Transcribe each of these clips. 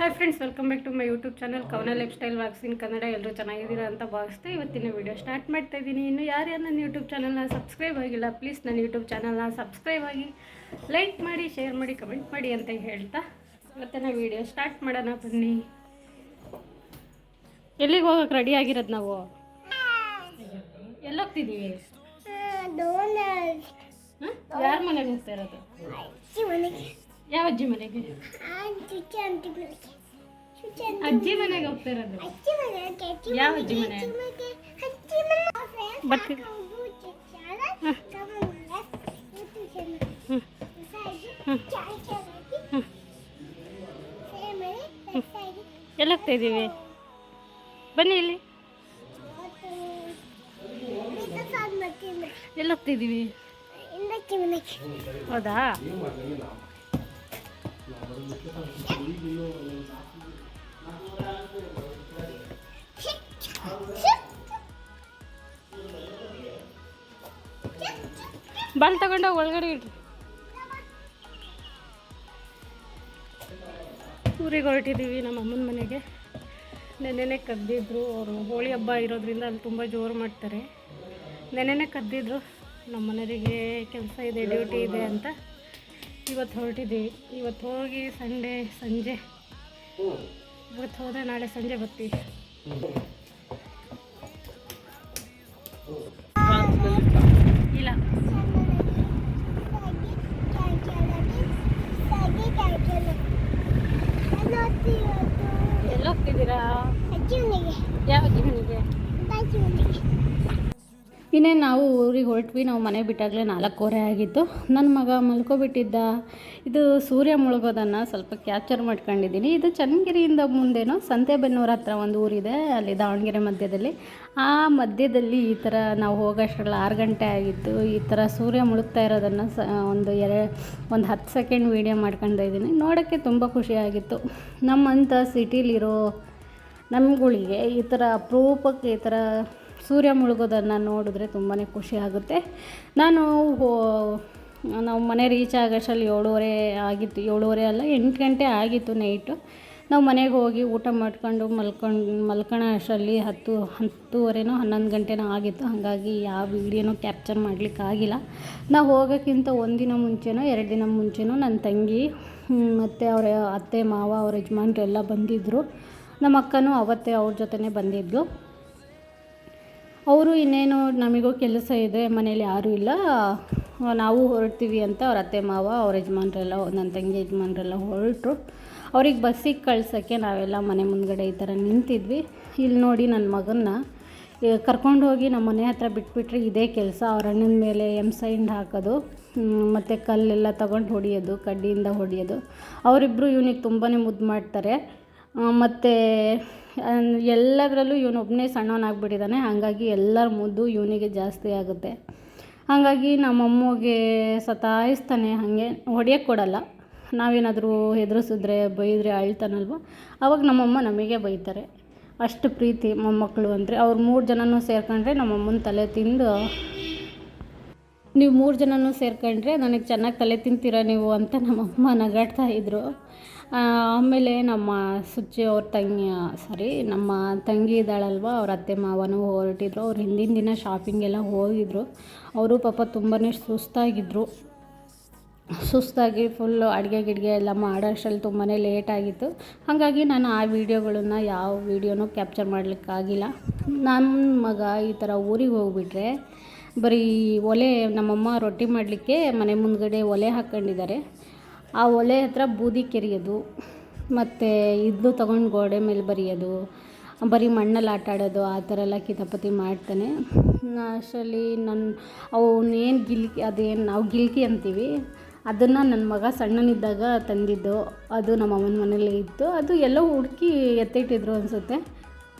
Hi friends, welcome back to my YouTube channel Kavana lifestyle vlogs in Kannada. ಎಲ್ಲರೂ ಚೆನ್ನಾಗಿದ್ದೀರಾ ಅಂತ ಭಾವಿಸ್ತಾ ಇವತ್ತಿನ ವಿಡಿಯೋ ಸ್ಟಾರ್ಟ್ ಮಾಡ್ತಾ ಇದ್ದೀನಿ. ಇನ್ನು ಯಾರ್ಯಾರು ನನ್ನ ಯೂಟ್ಯೂಬ್ ಚಾನಲ್ನ ಸಬ್ಸ್ಕ್ರೈಬ್ ಆಗಿಲ್ಲ, ಪ್ಲೀಸ್ ನನ್ನ ಯೂಟ್ಯೂಬ್ ಚಾನಲ್ನ ಸಬ್ಸ್ಕ್ರೈಬ್ ಆಗಿ, ಲೈಕ್ ಮಾಡಿ, ಶೇರ್ ಮಾಡಿ, ಕಮೆಂಟ್ ಮಾಡಿ ಅಂತ ಹೇಳ್ತಾ ಇವತ್ತಿನ ವಿಡಿಯೋ ಸ್ಟಾರ್ಟ್ ಮಾಡೋಣ ಬನ್ನಿ. ಎಲ್ಲಿಗೆ ಹೋಗೋಕೆ ರೆಡಿ ಆಗಿರೋದು ನಾವು? ಎಲ್ಲೋಗ್ತಿದ್ದೀವಿ? ಯಾರ ಮನೆಗೆ ಹೋಗ್ತಾ ಇರೋದು? ಯಾವ ಅಜ್ಜಿ ಮನೆಗೆ? ಅಜ್ಜಿ ಮನೆಗೆ ಹೋಗ್ತಾ ಇರೋದು. ಯಾವ ಅಜ್ಜಿ ಮನೆ? ಬರ್ತೀವಿ. ಎಲ್ಲ ಹೋಗ್ತಾ ಇದ್ದೀವಿ? ಬನ್ನಿ ಇಲ್ಲಿ. ಎಲ್ಲ ಹೋಗ್ತಿದ್ದೀವಿ? ಹೌದಾ? ಬಾಲ್ ತಗೊಂಡೋಗಿ ಒಳಗಡೆ ಇಡ್ರಿ. ಊರಿಗೆ ಹೊರಟಿದ್ದೀವಿ ನಮ್ಮ ಅಮ್ಮನ ಮನೆಗೆ. ನೆನ್ನೆನೇ ಕದ್ದಿದ್ರು ಅವರು. ಹೋಳಿ ಹಬ್ಬ ಇರೋದ್ರಿಂದ ಅಲ್ಲಿ ತುಂಬ ಜೋರು ಮಾಡ್ತಾರೆ. ನೆನ್ನೆನೇ ಕದ್ದಿದ್ರು. ನಮ್ಮ ಮನೆಯವರಿಗೆ ಕೆಲಸ ಇದೆ, ಡ್ಯೂಟಿ ಇದೆ ಅಂತ ಇವತ್ತು ಹೊರಟಿದ್ದೀವಿ. ಇವತ್ತು ಹೋಗಿ ಸಂಜೆ ಇವತ್ತು ಹೋದರೆ ನಾಳೆ ಸಂಜೆ ಬರ್ತೀವಿ. ಇಲ್ಲ, ಎಲ್ಲ ಹೋಗ್ತಿದ್ದೀರಾ? ಯಾವ ಅಜ್ಜಿ ಮನೆಗೆ? ಇನ್ನೇನು ನಾವು ಊರಿಗೆ ಹೊರಟ್ವಿ. ನಾವು ಮನೆ ಬಿಟ್ಟಾಗಲೇ 4:15 ಆಗಿತ್ತು. ನನ್ನ ಮಗ ಮಲ್ಕೊಬಿಟ್ಟಿದ್ದ. ಇದು ಸೂರ್ಯ ಮುಳುಗೋದನ್ನು ಸ್ವಲ್ಪ ಕ್ಯಾಪ್ಚರ್ ಮಾಡ್ಕೊಂಡಿದ್ದೀನಿ. ಇದು ಚನ್ನಗಿರಿಯಿಂದ ಮುಂದೆನೋ ಸಂತೆಬೆನ್ನೂರು ಹತ್ರ ಒಂದು ಊರಿದೆ, ಅಲ್ಲಿ ದಾವಣಗೆರೆ ಮಧ್ಯದಲ್ಲಿ. ಆ ಮಧ್ಯದಲ್ಲಿ ಈ ಥರ ನಾವು ಹೋಗೋಷ್ಟರಲ್ಲಿ 6 ಗಂಟೆ ಆಗಿತ್ತು. ಈ ಥರ ಸೂರ್ಯ ಮುಳುಗ್ತಾ ಇರೋದನ್ನು ಒಂದು 10 ಸೆಕೆಂಡ್ ವೀಡಿಯೋ ಮಾಡ್ಕೊಳ್ತಾ ಇದ್ದೀನಿ. ನೋಡೋಕ್ಕೆ ತುಂಬ ಖುಷಿಯಾಗಿತ್ತು. ನಮ್ಮಂಥ ಸಿಟಿಲಿರೋ ನಮ್ಗಳಿಗೆ ಈ ಥರ ಅಪರೂಪಕ್ಕೆ ಈ ಥರ ಸೂರ್ಯ ಮುಳುಗೋದನ್ನು ನೋಡಿದ್ರೆ ತುಂಬಾ ಖುಷಿ ಆಗುತ್ತೆ. ನಾವು ಮನೆ ರೀಚ್ ಆಗೋಷ್ಟರಲ್ಲಿ 7:30 ಆಗಿತ್ತು. 7:30 ಅಲ್ಲ, 8 ಗಂಟೆ ಆಗಿತ್ತು ನೈಟು. ನಾವು ಮನೆಗೆ ಹೋಗಿ ಊಟ ಮಾಡ್ಕೊಂಡು ಮಲ್ಕೊಳ್ಳೋ ಅಷ್ಟರಲ್ಲಿ 10:30 11 ಗಂಟೆನೋ ಆಗಿತ್ತು. ಹಾಗಾಗಿ ಯಾವ ವೀಡಿಯೋನೂ ಕ್ಯಾಪ್ಚರ್ ಮಾಡಲಿಕ್ಕಾಗಿಲ್ಲ. ನಾವು ಹೋಗೋಕ್ಕಿಂತ ಒಂದಿನ ಮುಂಚೆನೋ 2 ದಿನ ಮುಂಚೆನೋ ನನ್ನ ತಂಗಿ ಮತ್ತು ಅವರ ಅತ್ತೆ ಮಾವ ಅವ್ರ ಯಜಮಾನ್ರು ಎಲ್ಲ ಬಂದಿದ್ದರು. ನಮ್ಮ ಅಕ್ಕನೂ ಅವತ್ತೇ ಅವ್ರ ಜೊತೆನೇ ಬಂದಿದ್ದರು. ಅವರು ಇನ್ನೇನು ನಮಗೂ ಕೆಲಸ ಇದೆ, ಮನೇಲಿ ಯಾರೂ ಇಲ್ಲ, ನಾವು ಹೊರಡ್ತೀವಿ ಅಂತ ಅವ್ರ ಅತ್ತೆ ಮಾವ ಅವ್ರ ಯಜಮಾನ್ರೆಲ್ಲ, ನನ್ನ ತಂಗಿ ಯಜಮಾನ್ರೆಲ್ಲ ಹೊರಟರು. ಅವ್ರಿಗೆ ಬಸ್ಸಿಗೆ ಕಳ್ಸೋಕ್ಕೆ ನಾವೆಲ್ಲ ಮನೆ ಮುಂದ್ಗಡೆ ಈ ಥರ ನಿಂತಿದ್ವಿ. ಇಲ್ಲಿ ನೋಡಿ, ನನ್ನ ಮಗನ್ನ ಕರ್ಕೊಂಡು ಹೋಗಿ ನಮ್ಮ ಮನೆ ಹತ್ರ ಬಿಟ್ಬಿಟ್ರೆ ಇದೇ ಕೆಲಸ. ಅವ್ರ ಅಣ್ಣನ ಮೇಲೆ ಎಮ್ಸೈಂಡ್ ಹಾಕೋದು ಮತ್ತು ಕಲ್ಲೆಲ್ಲ ತಗೊಂಡು ಹೊಡೆಯೋದು, ಕಡ್ಡಿಯಿಂದ ಹೊಡೆಯೋದು. ಅವರಿಬ್ಬರು ಇವನಿಗೆ ತುಂಬಾ ಮುದ್ದು ಮಾಡ್ತಾರೆ. ಮತ್ತು ಎಲ್ಲದರಲ್ಲೂ ಇವನೊಬ್ಬನೇ ಸಣ್ಣವನಾಗ್ಬಿಟ್ಟಿದ್ದಾನೆ. ಹಾಗಾಗಿ ಎಲ್ಲರ ಮುದ್ದು ಇವನಿಗೆ ಜಾಸ್ತಿ ಆಗುತ್ತೆ. ಹಾಗಾಗಿ ನಮ್ಮಮ್ಮಗೆ ಸತಾಯಿಸ್ತಾನೆ, ಹಾಗೆ ಹೊಡೆಯೋಕ್ಕೆ ಕೊಡಲ್ಲ. ನಾವೇನಾದರೂ ಹೆದರಿಸಿದ್ರೆ ಬೈದರೆ ಅಳ್ತಾನಲ್ವ, ಆವಾಗ ನಮ್ಮಮ್ಮ ನಮಗೆ ಬೈತಾರೆ. ಅಷ್ಟು ಪ್ರೀತಿ ಮೊಮ್ಮಕ್ಕಳು ಅಂದರೆ. ಅವ್ರು 3 ಜನನೂ ಸೇರ್ಕೊಂಡ್ರೆ ನಮ್ಮಮ್ಮನ ತಲೆ ತಿಂದು, ನೀವು 3 ಜನನೂ ಸೇರ್ಕೊಂಡ್ರೆ ನನಗೆ ಚೆನ್ನಾಗಿ ತಲೆ ತಿಂತೀರ ನೀವು ಅಂತ ನಮ್ಮಮ್ಮ ನಗಾಡ್ತಾಯಿದ್ರು. ಆಮೇಲೆ ನಮ್ಮ ಸುಚ್ಚಿ ಅವ್ರ ನಮ್ಮ ತಂಗಿ ಇದ್ದಾಳಲ್ವ, ಅವ್ರ ಅತ್ತೆ ಮಾವನೂ ಹೊರಟಿದ್ರು. ಅವ್ರು ಹಿಂದಿನ ದಿನ ಶಾಪಿಂಗೆಲ್ಲ ಹೋಗಿದ್ರು. ಅವರು ಪಾಪ ತುಂಬಾ ಸುಸ್ತಾಗಿ ಫುಲ್ಲು ಅಡುಗೆ ಎಲ್ಲ ಮಾಡೋಷ್ಟರಲ್ಲಿ ತುಂಬಾ ಲೇಟಾಗಿತ್ತು. ಹಾಗಾಗಿ ನಾನು ಆ ವೀಡಿಯೋಗಳನ್ನು ಯಾವ ವೀಡಿಯೋನೂ ಕ್ಯಾಪ್ಚರ್ ಮಾಡಲಿಕ್ಕಾಗಿಲ್ಲ. ನನ್ನ ಮಗ ಈ ಥರ ಊರಿಗೆ ಹೋಗ್ಬಿಟ್ರೆ ಬರೀ ಒಲೆ, ನಮ್ಮಮ್ಮ ರೊಟ್ಟಿ ಮಾಡಲಿಕ್ಕೆ ಮನೆ ಮುಂದ್ಗಡೆ ಒಲೆ ಹಾಕ್ಕೊಂಡಿದ್ದಾರೆ. ಆ ಒಲೆ ಹತ್ರ ಬೂದಿ ಕೆರೆಯೋದು ಮತ್ತು ಇದು ತೊಗೊಂಡು ಗೋಡೆ ಮೇಲೆ ಬರೆಯೋದು, ಬರೀ ಮಣ್ಣಲ್ಲಿ ಆಟ ಆಡೋದು, ಆ ಥರ ಎಲ್ಲ ಕಿತಾಪತಿ ಮಾಡ್ತಾನೆ. ಅಷ್ಟರಲ್ಲಿ ಅವನೇನು ಅದೇನು ನಾವು ಗಿಲ್ಕಿ ಅಂತೀವಿ, ಅದನ್ನು ನನ್ನ ಮಗ ಸಣ್ಣನಿದ್ದಾಗ ತಂದಿದ್ದು. ಅದು ನಮ್ಮ ಅಮ್ಮನ ಮನೇಲಿ ಇತ್ತು. ಅದು ಎಲ್ಲೋ ಹುಡುಕಿ ಎತ್ತಿಟ್ಟಿದ್ರು ಅನಿಸುತ್ತೆ.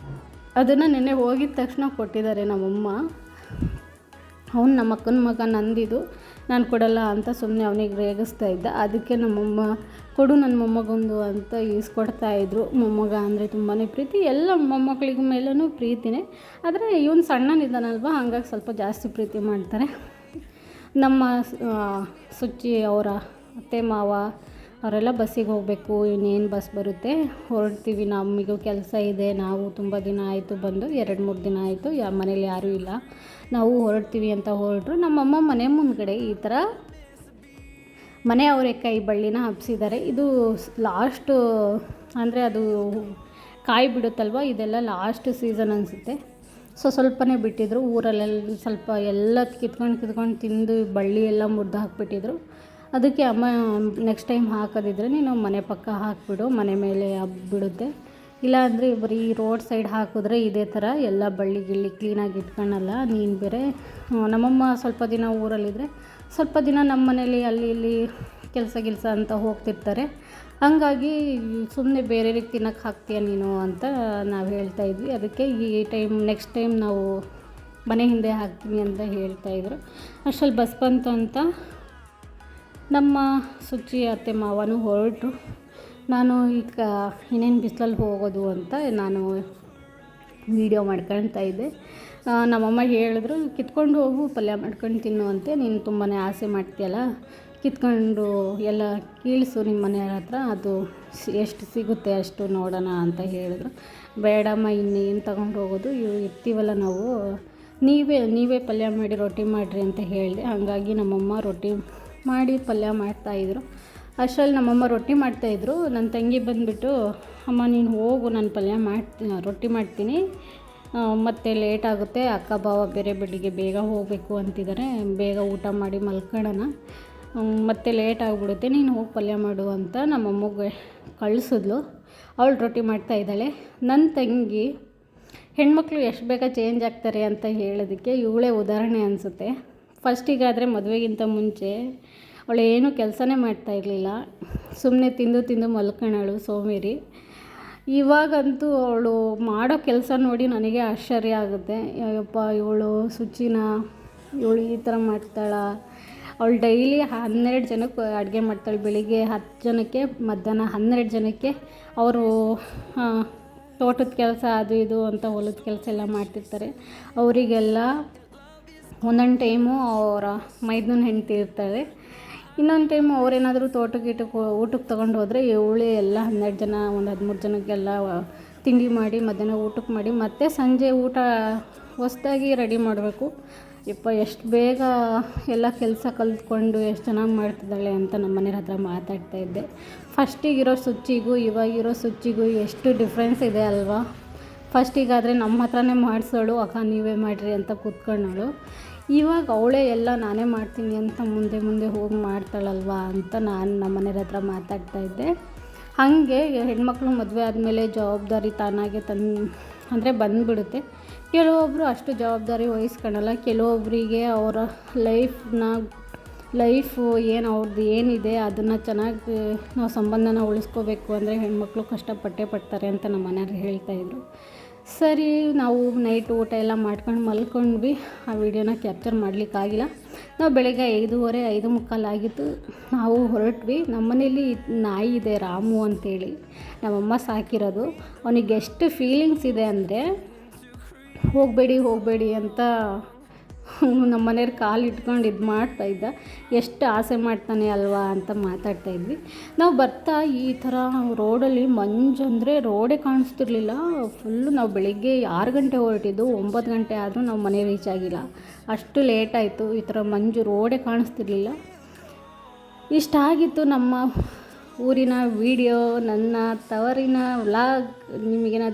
ಅದನ್ನು ನೆನ್ನೆ ಹೋಗಿದ ತಕ್ಷಣ ಕೊಟ್ಟಿದ್ದಾರೆ ನಮ್ಮಮ್ಮ. ಅವ್ನು ನಮ್ಮ ಅಕ್ಕನ ಮಗ, ನಂದಿದು, ನಾನು ಕೊಡಲ್ಲ ಅಂತ ಸುಮ್ಮನೆ ಅವನಿಗೆ ರೇಗಿಸ್ತಾ ಇದ್ದ. ಅದಕ್ಕೆ ನಮ್ಮಮ್ಮ ಕೊಡು ನನ್ನ ಮೊಮ್ಮಗೊಂದು ಅಂತ ಈಸ್ಕೊಡ್ತಾಯಿದ್ರು. ಮೊಮ್ಮಗ ಅಂದರೆ ತುಂಬಾ ಪ್ರೀತಿ. ಎಲ್ಲ ಮೊಮ್ಮಕ್ಕಳಿಗೆ ಮೇಲೂ ಪ್ರೀತಿನೇ. ಆದರೆ ಇವನು ಸಣ್ಣನಿದ್ದಾನಲ್ವ, ಹಾಗಾಗಿ ಸ್ವಲ್ಪ ಜಾಸ್ತಿ ಪ್ರೀತಿ ಮಾಡ್ತಾರೆ. ನಮ್ಮ ಸುಚ್ಚಿ ಅವರ ಅತ್ತೆ ಮಾವ ಅವರೆಲ್ಲ ಬಸ್ಸಿಗೆ ಹೋಗಬೇಕು, ಇನ್ನೇನು ಬಸ್ ಬರುತ್ತೆ ಹೊರಡ್ತೀವಿ, ನಮಗೂ ಕೆಲಸ ಇದೆ, ನಾವು ತುಂಬ ದಿನ ಆಯಿತು ಬಂದು 2-3 ದಿನ ಆಯಿತು, ಮನೇಲಿ ಯಾರೂ ಇಲ್ಲ, ನಾವು ಹೊರಡ್ತೀವಿ ಅಂತ ಹೊರಟರು. ನಮ್ಮಮ್ಮ ಮನೆ ಮುಂದ್ಗಡೆ ಈ ಥರ ಮನೆ ಅವರೆಕಾಯಿ ಬಳ್ಳಿನ ಹಬ್ಸಿದ್ದಾರೆ. ಇದು ಲಾಸ್ಟು ಅಂದರೆ ಅದು ಕಾಯಿ ಬಿಡುತ್ತಲ್ವ, ಇದೆಲ್ಲ ಲಾಸ್ಟ್ ಸೀಸನ್ ಅನಿಸುತ್ತೆ. ಸ್ವಲ್ಪನೇ ಬಿಟ್ಟಿದ್ರು, ಊರಲ್ಲೆಲ್ಲ ಸ್ವಲ್ಪ ಎಲ್ಲ ಕಿತ್ಕೊಂಡು ತಿಂದು ಬಳ್ಳಿ ಎಲ್ಲ ಮುರಿದು ಹಾಕಿಬಿಟ್ಟಿದ್ರು. ಅದಕ್ಕೆ ಅಮ್ಮ ನೆಕ್ಸ್ಟ್ ಟೈಮ್ ಹಾಕೋದಿದ್ರೆ ನೀನು ಮನೆ ಪಕ್ಕ ಹಾಕಿಬಿಡು, ಮನೆ ಮೇಲೆ ಹಬ್ಬಿಡುತ್ತೆ, ಇಲ್ಲಾಂದರೆ ಬರೀ ರೋಡ್ ಸೈಡ್ ಹಾಕಿದ್ರೆ ಇದೇ ಥರ ಎಲ್ಲ ಬಳ್ಳಿ ಗಿಳ್ಳಿ ಕ್ಲೀನಾಗಿ ಇಟ್ಕೊಳ್ಳಲ್ಲ. ನೀನು ಬೇರೆ ನಮ್ಮಮ್ಮ ಸ್ವಲ್ಪ ದಿನ ಊರಲ್ಲಿದ್ದರೆ ಸ್ವಲ್ಪ ದಿನ ನಮ್ಮ ಮನೇಲಿ ಅಲ್ಲಿ ಇಲ್ಲಿ ಕೆಲಸ ಅಂತ ಹೋಗ್ತಿರ್ತಾರೆ. ಹಾಗಾಗಿ ಸುಮ್ಮನೆ ಬೇರೆಯವ್ರಿಗೆ ತಿನ್ನೋಕ್ಕೆ ಹಾಕ್ತೀಯ ನೀನು ಅಂತ ನಾವು ಹೇಳ್ತಾಯಿದ್ವಿ. ಅದಕ್ಕೆ ಈ ಟೈಮ್ ನೆಕ್ಸ್ಟ್ ಟೈಮ್ ನಾವು ಮನೆ ಹಿಂದೆ ಹಾಕ್ತೀನಿ ಅಂತ ಹೇಳ್ತಾಯಿದ್ರು. ಅಷ್ಟರಲ್ಲಿ ಬಸ್ ಬಂತು ಅಂತ ನಮ್ಮ ಸುಚ್ಚಿ ಅತ್ತೆ ಮಾವನೂ ಹೊರಟರು. ನಾನು ಈಗ ಇನ್ನೇನು ಬಿಸಿಲಲ್ಲಿ ಹೋಗೋದು ಅಂತ ನಾನು ವೀಡಿಯೋ ಮಾಡ್ಕೊಳ್ತಾ ಇದ್ದೆ. ನಮ್ಮಮ್ಮ ಹೇಳಿದ್ರು, ಕಿತ್ಕೊಂಡು ಹೋಗು, ಪಲ್ಯ ಮಾಡ್ಕೊಂಡು ತಿನ್ನು ಅಂತೆ, ನೀನು ತುಂಬಾ ಆಸೆ ಮಾಡ್ತೀಯಲ್ಲ, ಕಿತ್ಕೊಂಡು ಎಲ್ಲ ಕೀಳಿಸು ನಿಮ್ಮ ಮನೆಯವ್ರ ಹತ್ರ, ಅದು ಎಷ್ಟು ಸಿಗುತ್ತೆ ಅಷ್ಟು ನೋಡೋಣ ಅಂತ ಹೇಳಿದ್ರು. ಬೇಡಮ್ಮ, ಇನ್ನೇನು ತಗೊಂಡು ಹೋಗೋದು, ಇರ್ತೀವಲ್ಲ ನಾವು, ನೀವೇ ಪಲ್ಯ ಮಾಡಿ ರೊಟ್ಟಿ ಮಾಡಿರಿ ಅಂತ ಹೇಳಿದೆ. ಹಾಗಾಗಿ ನಮ್ಮಮ್ಮ ರೊಟ್ಟಿ ಮಾಡಿ ಪಲ್ಯ ಮಾಡ್ತಾಯಿದ್ರು. ಅಷ್ಟರಲ್ಲಿ ನಮ್ಮಮ್ಮ ರೊಟ್ಟಿ ಮಾಡ್ತಾಯಿದ್ರು. ನನ್ನ ತಂಗಿ ಬಂದುಬಿಟ್ಟು, ಅಮ್ಮ ನೀನು ಹೋಗು, ನಾನು ರೊಟ್ಟಿ ಮಾಡ್ತೀನಿ, ಮತ್ತು ಲೇಟ್ ಆಗುತ್ತೆ, ಅಕ್ಕ ಬಾವ ಬೇರೆ ಬೆಳಿಗ್ಗೆ ಬೇಗ ಹೋಗಬೇಕು ಅಂತಿದ್ದಾರೆ, ಬೇಗ ಊಟ ಮಾಡಿ ಮಲ್ಕೊಳ್ಳೋಣ, ಮತ್ತು ಲೇಟ್ ಆಗಿಬಿಡುತ್ತೆ, ನೀನು ಹೋಗಿ ಪಲ್ಯ ಮಾಡು ಅಂತ ನಮ್ಮಮ್ಮಗೆ ಕಳಿಸಿದ್ಲು. ಅವಳು ರೊಟ್ಟಿ ಮಾಡ್ತಾಯಿದ್ದಾಳೆ. ನನ್ನ ತಂಗಿ ಹೆಣ್ಮಕ್ಳು ಎಷ್ಟು ಬೇಗ ಚೇಂಜ್ ಆಗ್ತಾರೆ ಅಂತ ಹೇಳೋದಕ್ಕೆ ಇವಳೇ ಉದಾಹರಣೆ ಅನಿಸುತ್ತೆ. ಫಸ್ಟಿಗಾದರೆ ಮದುವೆಗಿಂತ ಮುಂಚೆ ಅವಳು ಏನೂ ಕೆಲಸನೇ ಮಾಡ್ತಾಯಿರಲಿಲ್ಲ, ಸುಮ್ಮನೆ ತಿಂದು ಮಲ್ಕೊಳ್ಳೋಳು ಸೋಮೇರಿ. ಇವಾಗಂತೂ ಅವಳು ಮಾಡೋ ಕೆಲಸ ನೋಡಿ ನನಗೆ ಆಶ್ಚರ್ಯ ಆಗುತ್ತೆ. ಅಯ್ಯಪ್ಪ, ಇವಳು ಇವಳು ಈ ಥರ ಮಾಡ್ತಾಳ. ಅವಳು ಡೈಲಿ 12 ಜನಕ್ಕೆ ಅಡುಗೆ ಮಾಡ್ತಾಳೆ. ಬೆಳಿಗ್ಗೆ 10 ಜನಕ್ಕೆ, ಮಧ್ಯಾಹ್ನ 12 ಜನಕ್ಕೆ. ಅವರು ತೋಟದ ಕೆಲಸ ಅದು ಇದು ಅಂತ ಹೊಲದ ಕೆಲಸ ಎಲ್ಲ ಮಾಡ್ತಿರ್ತಾರೆ. ಅವರಿಗೆಲ್ಲ ಒಂದೊಂದು ಟೈಮು ಅವರ ಮೈದುನ ಹೆಂಡತಿ ಇರ್ತಾರೆ, ಇನ್ನೊಂದು ಟೈಮು ಅವರೇನಾದರೂ ಊಟಕ್ಕೆ ತೊಗೊಂಡು ಹೋದರೆ ಇವಳೇ ಎಲ್ಲ 12 ಜನ, ಒಂದು 13 ಜನಕ್ಕೆಲ್ಲ ತಿಂಡಿ ಮಾಡಿ ಮಧ್ಯಾಹ್ನ ಊಟಕ್ಕೆ ಮಾಡಿ ಮತ್ತೆ ಸಂಜೆ ಊಟ ಹೊಸದಾಗಿ ರೆಡಿ ಮಾಡಬೇಕು. ಎಷ್ಟು ಬೇಗ ಎಲ್ಲ ಕೆಲಸ ಕಲಿತ್ಕೊಂಡು ಎಷ್ಟು ಚೆನ್ನಾಗಿ ಮಾಡ್ತಿದ್ದಾಳೆ ಅಂತ ನಮ್ಮ ಮನೆಯವ್ರ ಹತ್ರ ಮಾತಾಡ್ತಾಯಿದ್ದೆ. ಫಸ್ಟಿಗಿರೋ ಸುಚ್ಚಿಗೂ ಇವಾಗಿರೋ ಸುಚ್ಚಿಗೂ ಎಷ್ಟು ಡಿಫ್ರೆನ್ಸ್ ಇದೆ ಅಲ್ವಾ. ಫಸ್ಟಿಗಾದರೆ ನಮ್ಮ ಹತ್ರನೇ ಮಾಡಿಸೋಳು, ಅಕ್ಕ ನೀವೇ ಮಾಡಿರಿ ಅಂತ ಕೂತ್ಕೊಂಡಳು. ಇವಾಗ ಅವಳೇ ಎಲ್ಲ ನಾನೇ ಮಾಡ್ತೀನಿ ಅಂತ ಮುಂದೆ ಹೋಗಿ ಮಾಡ್ತಾಳಲ್ವ ಅಂತ ನಾನು ನಮ್ಮ ಮನೆಯವ್ರ ಹತ್ರ ಮಾತಾಡ್ತಾಯಿದ್ದೆ. ಹಾಗೆ ಹೆಣ್ಮಕ್ಳು ಮದುವೆ ಆದಮೇಲೆ ಜವಾಬ್ದಾರಿ ತಾನಾಗೆ ಅಂದರೆ ಬಂದುಬಿಡುತ್ತೆ. ಕೆಲವೊಬ್ಬರು ಅಷ್ಟು ಜವಾಬ್ದಾರಿ ವಹಿಸ್ಕೊಳ್ಳಲ್ಲ, ಕೆಲವೊಬ್ಬರಿಗೆ ಅವರ ಲೈಫು ಅವ್ರದ್ದು ಏನಿದೆ ಅದನ್ನು ಚೆನ್ನಾಗಿ ನಾವು ಸಂಬಂಧನ ಉಳಿಸ್ಕೋಬೇಕು ಅಂದರೆ ಹೆಣ್ಮಕ್ಳು ಕಷ್ಟಪಟ್ಟೇ ಪಡ್ತಾರೆ ಅಂತ ನಮ್ಮ ಮನೆಯವ್ರು ಹೇಳ್ತಾಯಿದ್ರು. ಸರಿ, ನಾವು ನೈಟ್ ಊಟ ಎಲ್ಲ ಮಾಡ್ಕೊಂಡು ಮಲ್ಕೊಂಡ್ವಿ. ಆ ವಿಡಿಯೋನ ಕ್ಯಾಪ್ಚರ್ ಮಾಡಲಿಕ್ಕಾಗಿಲ್ಲ. ನಾವು ಬೆಳಗ್ಗೆ 5:15, 5:45 ಆಗಿತ್ತು, ನಾವು ಹೊರಟ್ವಿ. ನಮ್ಮ ಮನೇಲಿ ನಾಯಿ ಇದೆ, ರಾಮು ಅಂತೇಳಿ, ನಮ್ಮಮ್ಮ ಸಾಕಿರೋದು. ಅವನಿಗೆ ಎಷ್ಟು ಫೀಲಿಂಗ್ಸ್ ಇದೆ ಅಂದರೆ ಹೋಗಬೇಡಿ ಅಂತ ನಮ್ಮ ಮನೆಯವ್ರು ಕಾಲು ಇಟ್ಕೊಂಡು ಇದು ಮಾಡ್ತಾಯಿದ್ದ. ಎಷ್ಟು ಆಸೆ ಮಾಡ್ತಾನೆ ಅಲ್ವಾ ಅಂತ ಮಾತಾಡ್ತಾಯಿದ್ವಿ. ನಾವು ಬರ್ತಾ ಈ ಥರ ರೋಡಲ್ಲಿ ಮಂಜು ಅಂದರೆ ರೋಡೇ ಕಾಣಿಸ್ತಿರ್ಲಿಲ್ಲ. ಫುಲ್ಲು ನಾವು ಬೆಳಿಗ್ಗೆ 6 ಗಂಟೆ ಹೊರಟಿದ್ದು, 9 ಗಂಟೆ ಆದರೂ ನಾವು ಮನೆ ರೀಚ್ ಆಗಿಲ್ಲ, ಅಷ್ಟು ಲೇಟ್ ಆಯಿತು. ಈ ಥರ ಮಂಜು ರೋಡೇ ಕಾಣಿಸ್ತಿರ್ಲಿಲ್ಲ. ಇಷ್ಟಾಗಿತ್ತು ನಮ್ಮ ಊರಿನ ವಿಡಿಯೋ, ನನ್ನ ತವರಿನ ವ್ಲಾಗ್. ನಿಮಗೇನಾದ್ರು